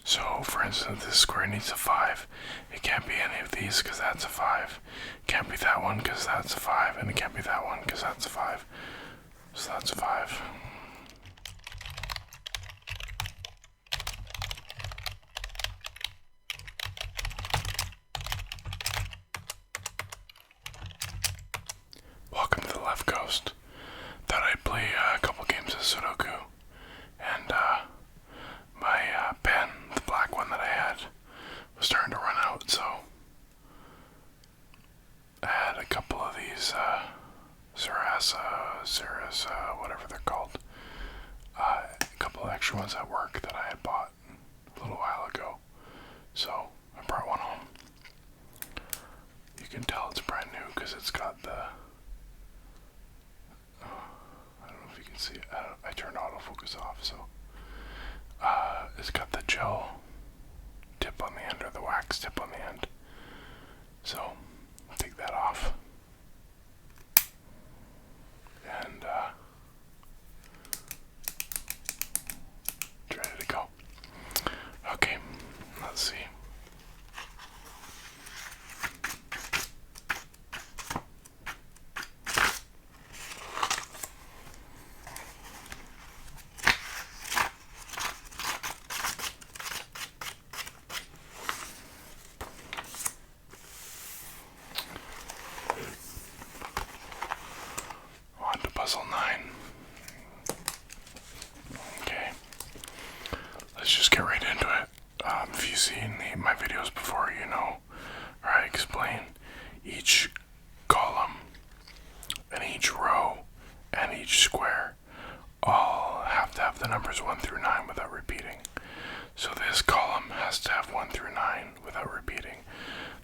So, for instance, this square needs a 5. It can't be any of these because that's a 5. It can't be that one because that's a 5. And it can't be that one because that's a 5. So that's a 5. Welcome to the left coast. Thought I'd play a couple games of Sudoku. And my pen, the black one that I had, was starting to run out, so I had a couple of these whatever they're called. A couple of extra ones at work that I had bought a little while ago. So I brought one home. You can tell it's brand new because it's got the I don't know if you can see it. I turned autofocus off, so it's got the gel tip on the end, or the wax tip on the end. So I'll take that off. And ready to go. Okay, let's see. On to puzzle 9. Okay, let's just get right into it. If you've seen my videos before, you know, or I explain each column and each row and each square all have to have the numbers 1 through 9 without repeating. So this column has to have 1 through 9 without repeating.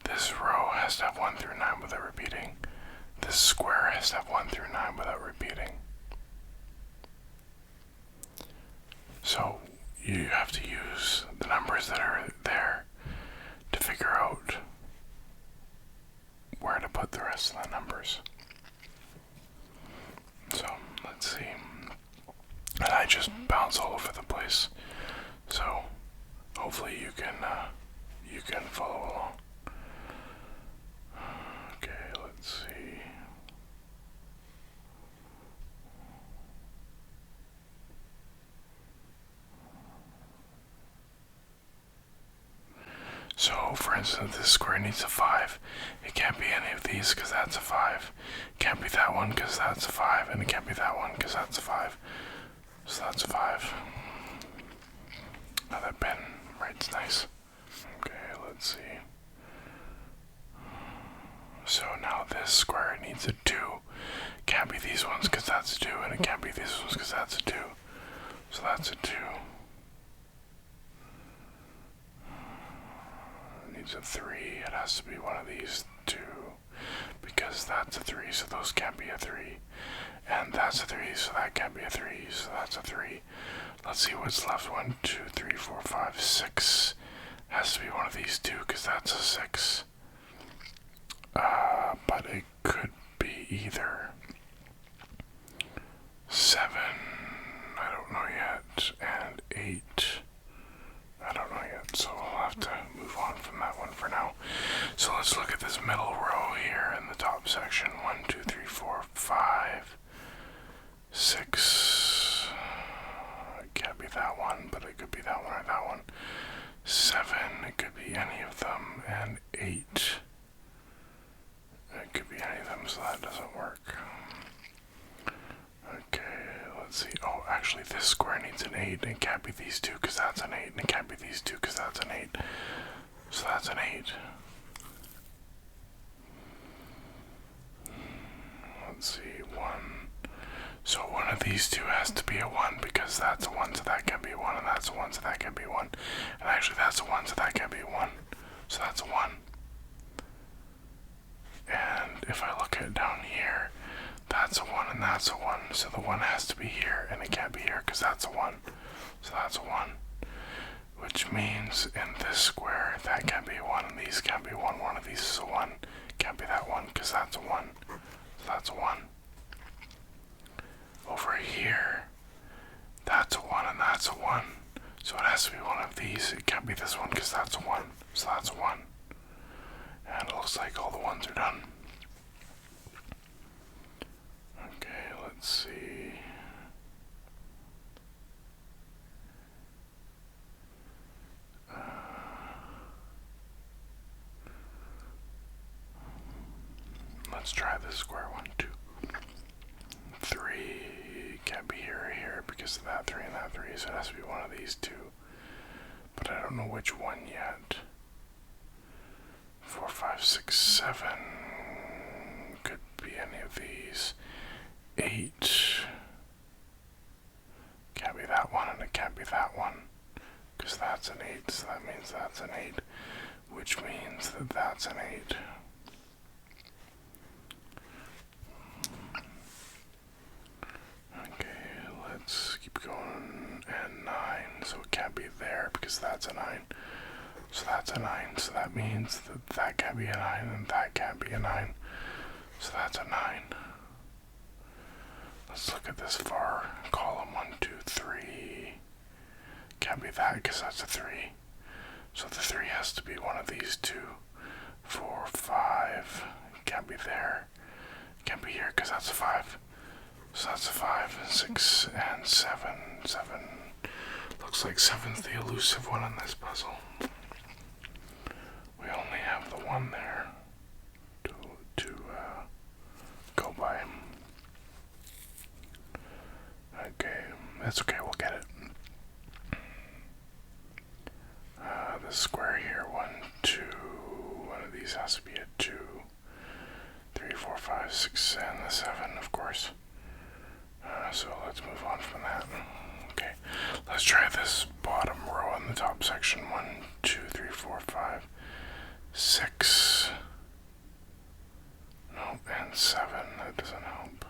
This row has to have 1 through 9 without repeating. This square has to have 1 through 9 without repeating. So you have to use the numbers that are there to figure out where to put the rest of the numbers. So let's see. And I just bounce all over the place. So hopefully you can follow along. Okay, let's see. So, for instance, this square needs a 5. It can't be any of these because that's a 5. It can't be that one because that's a 5. And it can't be that one because that's a 5. So that's a 5. Now that pen writes nice. Okay, let's see. So now this square needs a 2. Can't be these ones because that's a 2. And it can't be these ones because that's a 2. So that's a 2. Needs a 3. It has to be one of these 2 because that's a 3, so those can't be a 3. And that's a 3, so that can't be a 3, so that's a 3. Let's see what's left. 1, 2, 3, 4, 5, 6. Has to be one of these 2 because that's a 6. But it could be either 7, I don't know yet, and 8. I don't know yet, so I'll have to move on from that one for now. So let's look at this middle row here in the top section. 1, 2, 3, 4, 5, 6. It can't be that one, but it could be that one or that one. 7, it could be any of them, and 8. It could be any of them, so that doesn't work. Okay, let's see. Oh, actually, this square needs an 8, and it can't be these 2 because that's an 8, and it can't be these 2 because that's an 8. So that's an 8. Let's see, 1. So one of these 2 has to be a 1 because that's a 1, so that can be 1, and that's a 1, so that can be 1. And actually, that's a 1, so that can be 1. So that's a 1. And if I look at down here, that's a 1 and that's a 1. So the 1 has to be here and it can't be here because that's a 1. So that's a 1. Which means in this square, that can't be 1 and these can't be 1. One of these is a 1. Can't be that 1 because that's a 1. So that's a 1. Over here, that's a 1 and that's a 1. So it has to be one of these. It can't be this one because that's a 1. So that's a 1. And it looks like all the ones are done. Okay, let's see. Let's try this square one, 2, 3. Can't be here or here because of that 3 and that 3, so it has to be one of these two. But I don't know which one yet. 4, 5, 6, 7. Could be any of these. 8. Can't be that one, and it can't be that one. Because that's an 8, so that means that's an 8. Which means that that's an 8. Okay, let's keep going. And 9, so it can't be there because that's a 9. So that's a 9, so that means that that can't be a 9 and that can't be a 9. So that's a 9. Let's look at this far column. 1, 2, 3. Can't be that because that's a 3. So the 3 has to be one of these two. 4, 5. Can't be there. Can't be here because that's a 5. So that's a 5, 6, and 7. 7. Looks like 7's the elusive one in this puzzle. We only have the 1 there to go by. Okay, that's okay, we'll get it. The square here, 1, 2. One of these has to be a 2. 3, 4, 5, 6, and the 7, of course. So let's move on from that. Okay, let's try this bottom row in the top section. 1, 2, 3, 4, 5, 6. Nope, and 7. That doesn't help.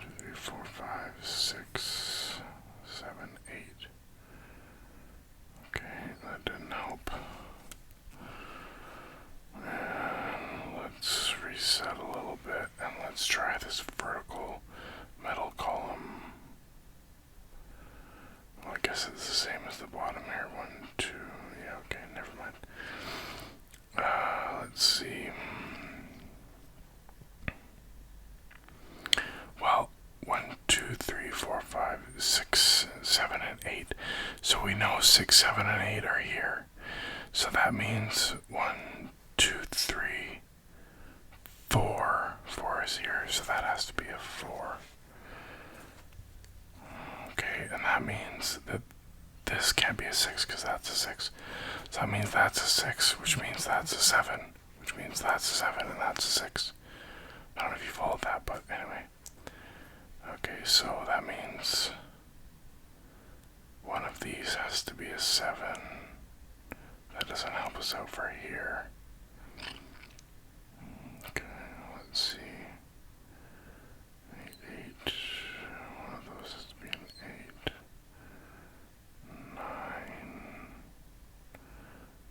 Two, 3, 4, 5, 6, 7, 8. Okay, that didn't help. And let's reset a little bit and let's try this vertical metal column. Well, I guess it's the same as the bottom here. 1, 2. Yeah, okay, never mind. Let's see. Well, 1, 2, 3, 4, 5, 6, 7, and 8. So we know 6, 7, and 8 are here. So that means 1, 2, 3, 4. 4 is here, so that has to be a 4. Okay, and that means that this can't be a 6 because that's a 6. So that means that's a 6, which means that's a 7, which means that's a 7 and that's a 6. I don't know if you followed that, but anyway. Okay, so that means one of these has to be a 7. That doesn't help us out for here. Okay, let's see. 8. One of those has to be an 8. 9.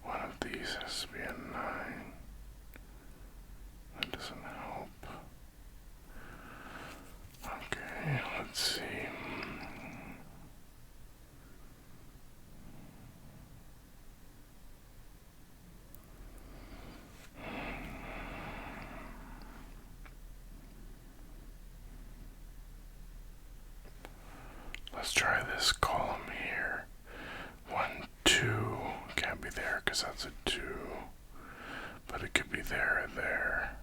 One of these has to be a 9. That doesn't help. Okay, let's see. Let's try this column here. 1, 2. Can't be there because that's a 2. But it could be there or there.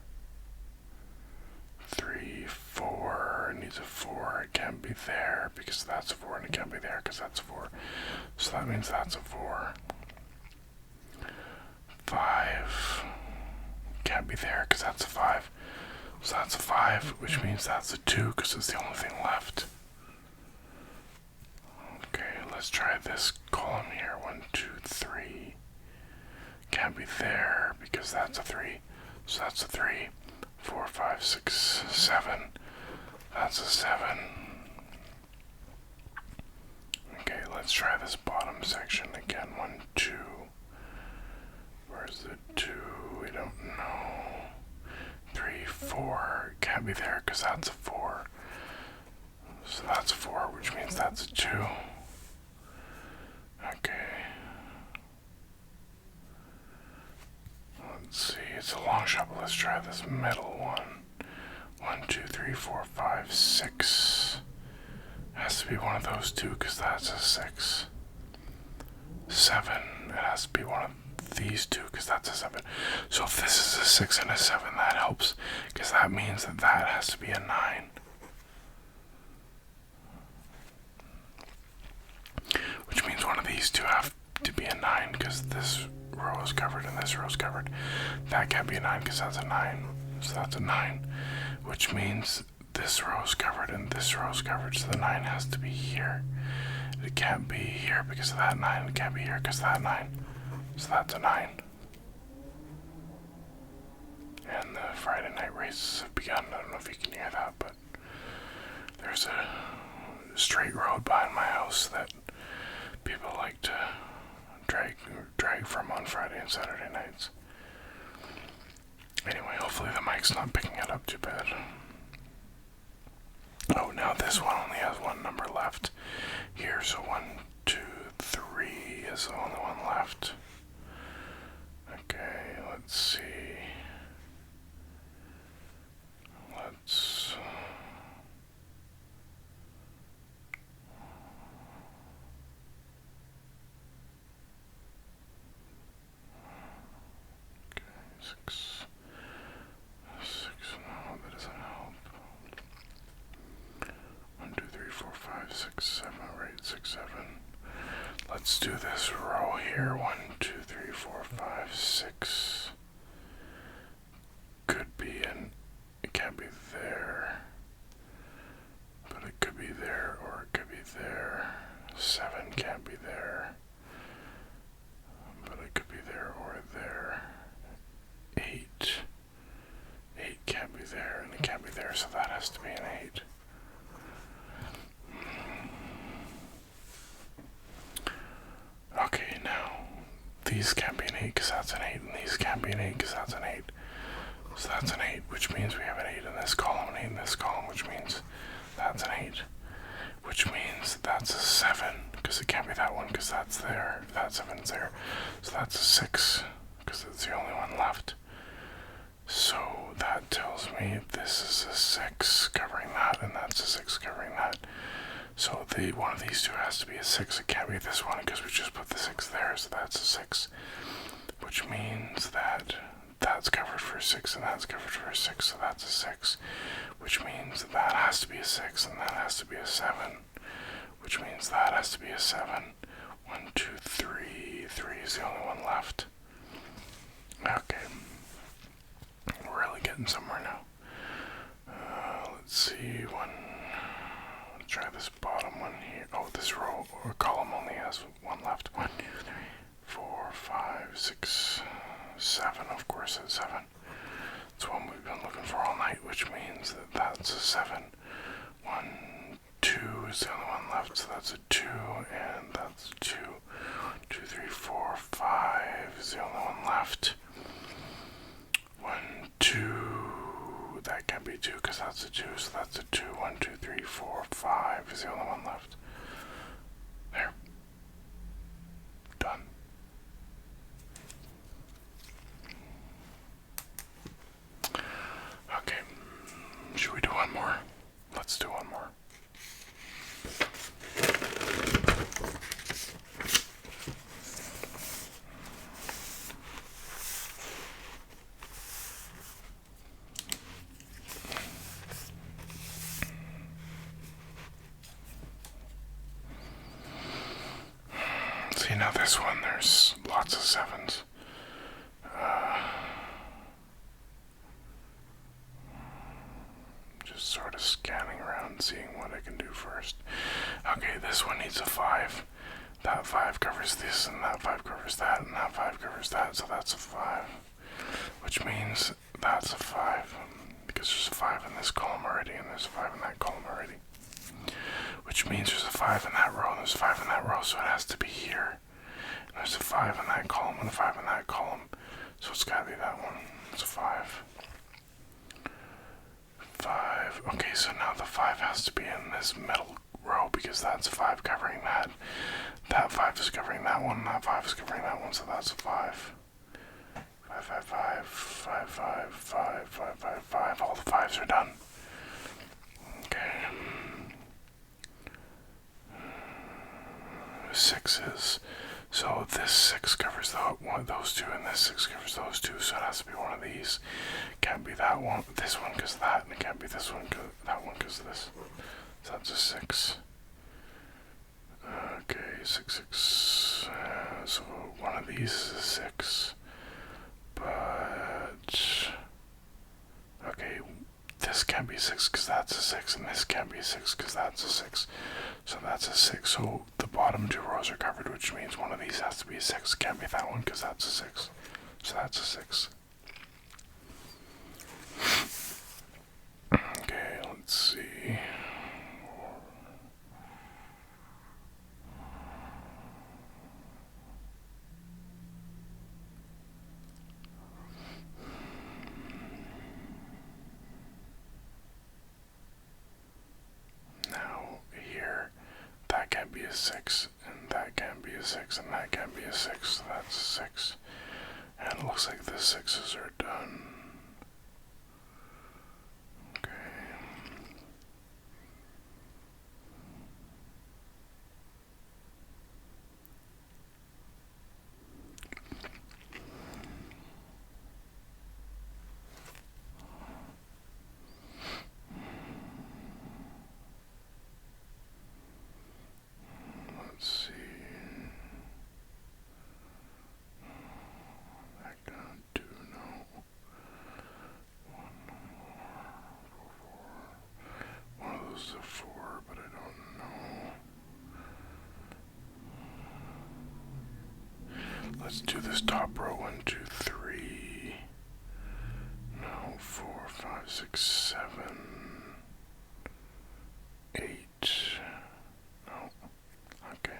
3, 4. It needs a 4. It can't be there because that's a 4. And it can't be there because that's a 4. So that means that's a 4. 5. Can't be there because that's a 5. So that's a 5, which means that's a 2 because it's the only thing left. Okay, let's try this column here. 1, 2, 3. Can't be there because that's a 3. So that's a 3. 4, 5, 6, 7. That's a 7. Okay, let's try this bottom section again. 1, 2. Where's the 2? 4 can't be there because that's a 4. So that's a 4, which means that's a 2. Okay. Let's see, it's a long shot, but let's try this middle one. 1, 2, 3, 4, 5, 6. Has to be one of those two because that's a 6. 7. It has to be one of these two because that's a 7. So if this is a 6 and a 7, that helps because that means that that has to be a 9. Which means one of these two have to be a 9 because this row is covered and this row is covered. That can't be a 9 because that's a 9. So that's a 9. Which means this row is covered and this row is covered. So the 9 has to be here. It can't be here because of that 9. It can't be here because of that 9. So that's a 9. And the Friday night races have begun. I don't know if you can hear that, but there's a straight road behind my house that people like to drag from on Friday and Saturday nights. Anyway, hopefully the mic's not picking it up too bad. Oh, now this one only has one number left here, so 1, 2, 3 is the only one left. Okay, let's see. Let's... Okay, 6. 6, no, that doesn't help. 1, 2, 3, 4, 5, 6, 7, right, 6, 7. Let's do this row here. 1, 2, 3, 4, 5, 6. Could be in, it can't be there, but it could be there or it could be there. 7 can't be there, but it could be there or there. 8 can't be there and it can't be there, so that has to be an 8. Okay, now these can't be an 8 because that's an 8, and these can't be an 8 because that's an 8. So that's an 8, which means we have an 8 in this column, an 8 in this column, which means that's an 8. Which means that's a 7, because it can't be that one because that's there. That 7's there. So that's a 6, because it's the only one left. So that tells me this is a 6 covering that, and that's a 6 covering that. So one of these two has to be a 6. It can't be this one because we just put the 6 there, so that's a 6. Which means that that's covered for a 6 and that's covered for a 6, so that's a 6. Which means that has to be a 6 and that has to be a 7. Which means that has to be a 7. 1, 2, 3. 3 is the only one left. Okay. We're really getting somewhere now. Let's see. Let's try this bottom one here. Oh, this row or column only has one left. 1, 2, 3, 4, 5, 6, 7. Of course, it's 7. It's one we've been looking for all night, which means that that's a 7. 1, 2 is the only one left, so that's a 2, and that's a 2. 2, 3, 4, 5 is the only one left. 1, 2. That can't be 2 because that's a 2, so that's a 2. 1, 2, 3, 4, 5 is the only one left. There. Done. Okay. Should we do one more? Let's do one more. See, now this one, there's lots of 7s. Just sort of scanning around, seeing what I can do first. Okay, this one needs a 5. That 5 covers this, and that 5 covers that, and that 5 covers that, so that's a 5. Which means that's a 5, because there's a 5 in this column already, and there's a 5 in that column already. Which means there's a 5 in that row, and there's a 5 in that row, so it has to be here. And there's a 5 in that column, and a 5 in that column, so it's gotta be that one. It's a 5. 5. Okay, so now the 5 has to be in this middle row because that's 5 covering that. That 5 is covering that one, that 5 is covering that one, so that's a 5. 5, 5, 5, 5, 5, 5, 5, 5, 5. All the 5s are done. Okay. 6s. So this 6 covers those two, and this 6 covers those two, so it has to be one of these. Can't be that one, this one because that, and it can't be this one because that one because this. So that's a 6. Okay, 6, 6. So one of these is a 6. But okay, this can't be 6 because that's a 6, and this can't be 6 because that's a 6. So that's a 6. So the bottom 2 rows are covered, which means one of these has to be a 6. Can't be that one because that's a 6. So that's a 6. Okay, let's see. That can't be a 6, and that can't be a 6, and that can't be a 6, so that's a 6. And it looks like the 6s are done. Okay. Let's see. I can't do no. One of those is a 4, but I don't know. Let's do this top row. 1, 2, 3. No, 4, 5, 6, 7, 8. No. Okay.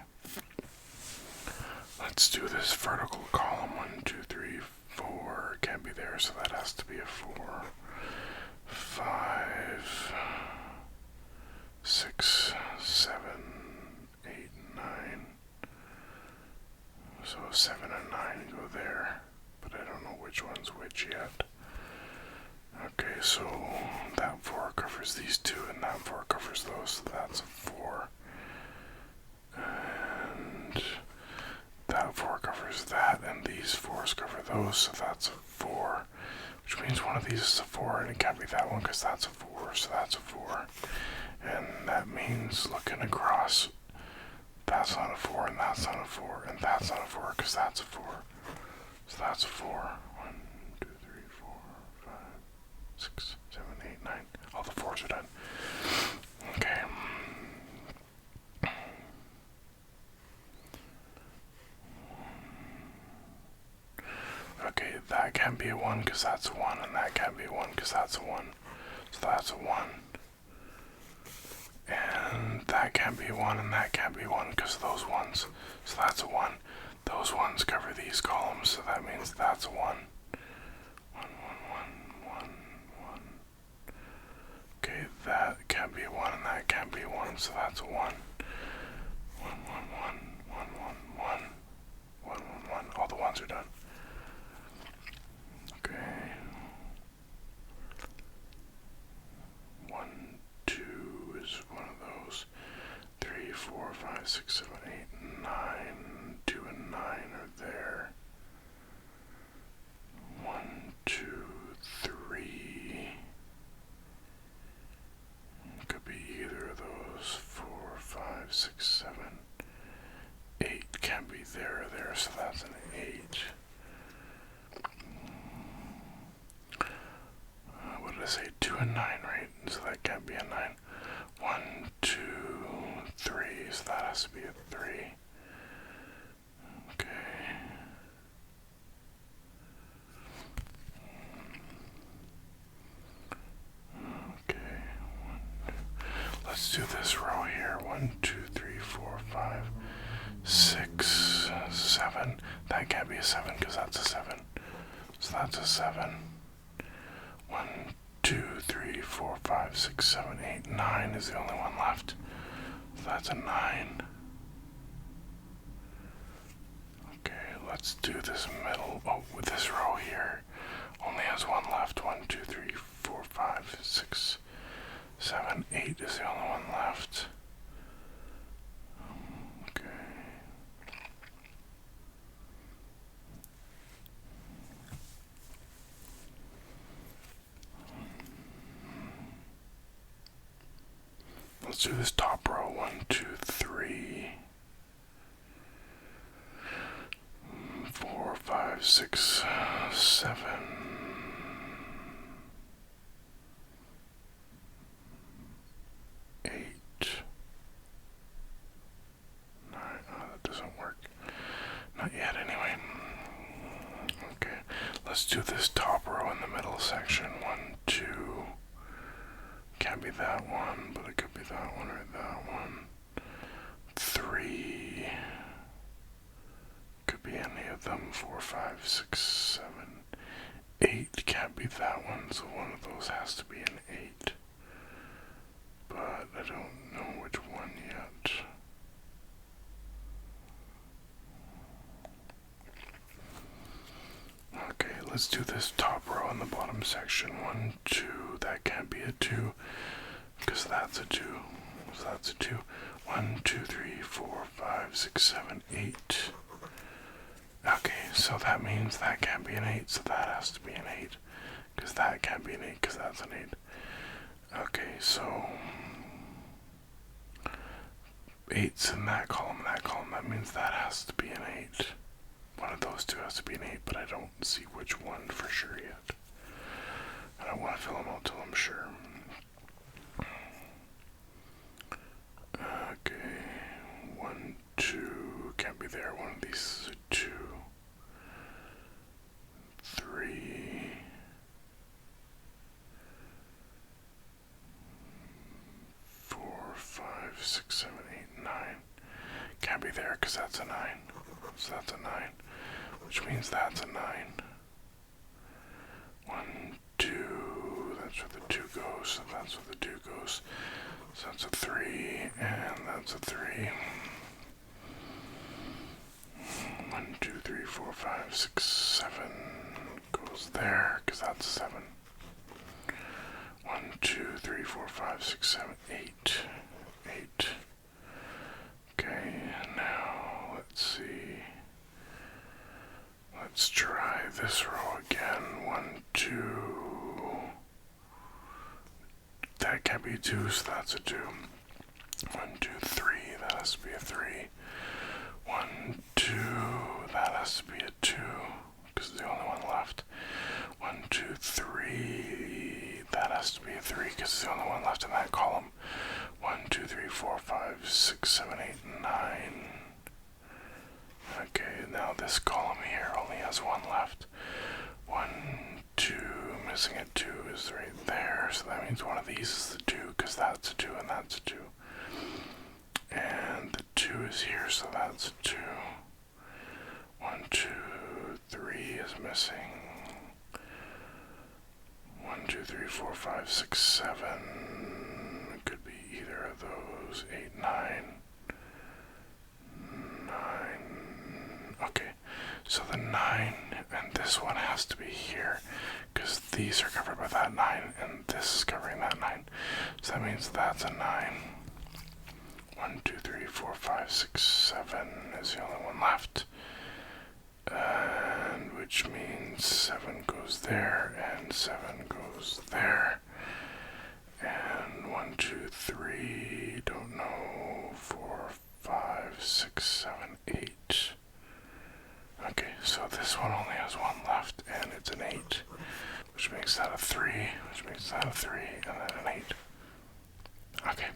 Let's do this vertical column. 1, 2, 3, 4. Can't be there, so that has to be a 4. 5, 6, 7, 8, 9. So 7 and 9 go there, but I don't know which one's which yet. Okay, so that 4 covers these two, and that 4 covers those, so that's a 4. And that 4 covers that, and these 4s cover those, so that's a 4. Which means one of these is a 4, and it can't be that one because that's a 4, so that's a 4. And that means looking across, that's not a 4, and that's not a 4, and that's not a 4 because that's a 4. So that's a 4. 1, 2, 3, 4, 5, 6, 7, 8, 9. All the 4s are done. Okay. Okay, that can't be a 1 because that's a 1, and that can't be a 1 because that's a 1. So that's a 1. And that can't be 1, and that can't be 1 because of those 1s. So that's a 1. Those 1s cover these columns, so that means that's a 1. 1, 1, 1, 1, 1. Okay, that can't be a 1, and that can't be a 1, so that's a 1. 1, 1, 1, 1, 1, 1. 1, 1, 1. All the 1s are done. Okay. 1, 2 is one of those. 3, 4, 5, 6, 7, 8, 9. 2 and 9 are there. 1, 2, 3. Could be either of those. 4, 5, 6, 7, 8. Can't be there or there, so that's an 8. What did I say? 2 and 9, right? So that can't be a 9. 1, 2, 3. So that has to be a 3. Okay. Okay. Let's do this row here. 1, 2, 3, 4, 5, 6, 7. That can't be a 7 because that's a 7. So that's a 7. 1, 2, 2, 3, 4, 5, 6, 7, 8, 9 is the only one left. So that's a 9. Okay, let's do this middle. Oh, with this row here only has one left. 1, 2, 3, 4, 5, 6, 7, 8 is the only one left. Okay. Let's do this top row. 1, 2, 3, 4, 5, 6, 7, 8, 9. Oh, that doesn't work. Not yet, anyway. Okay, let's do this top row in the middle section. 1, 2. Can't be that one, but it could be that one or that one. 3. Could be any of them. 4, 5, 6, 7, 8. Can't be that one, so one of those has to be an 8. But I don't know which one yet. Okay, let's do this top row in the bottom section. 1, 2. That can't be a 2, because that's a 2. So that's a 2. 1, 2, 3, 4, 5, 6, 7, 8. Okay, so that means that can't be an 8, so that has to be an 8. Because that can't be an 8, because that's an 8. Okay, so 8's in that column, that means that has to be an 8. One of those two has to be an 8, but I don't see which one for sure yet. I don't want to fill them out till I'm sure. Okay, 1, 2, can't be there. One of these is a 2. 3. 4, 5, 6, 7, 8, 9. Can't be there because that's a 9. So that's a 9, which means that's a 9. 1, 2, that's where the 2 goes, so that's where the 2 goes. So that's a 3, and that's a 3. 1, 2, 3, 4, 5, 6, 7 goes there, because that's a 7. 1, 2, 3, 4, 5, 6, 7, 8. 8. Okay, now let's see. Let's try this row again. 1, 2. That can't be a 2, so that's a 2. 1, 2, 3. That has to be a 3. 1, 2. That has to be a 2, because it's the only one left. 1, 2, 3. That has to be a 3, because it's the only one left in that column. 1, 2, 3, 4, 5, 6, 7, 8, 9. Okay, now this column here only has one left. 1, 2, missing a 2 is right there, so that means one of these is the 2, because that's a 2 and that's a 2. And the 2 is here, so that's a 2. 1, 2, 3 is missing. 1, 2, 3, 4, 5, 6, 7. It could be either of those. 8, 9. 9. Okay, so the 9 and this one has to be here, because these are covered by that 9, and this is covering that 9. So that means that's a 9. 1, 2, 3, 4, 5, 6, 7 is the only one left. And which means 7 goes there, and 7 goes there. And 1, 2, 3, don't know, 4, 5, 6, 7, 8. Okay, so this one only has one left, and it's an 8, which makes that a 3, which makes that a 3, and then an 8. Okay,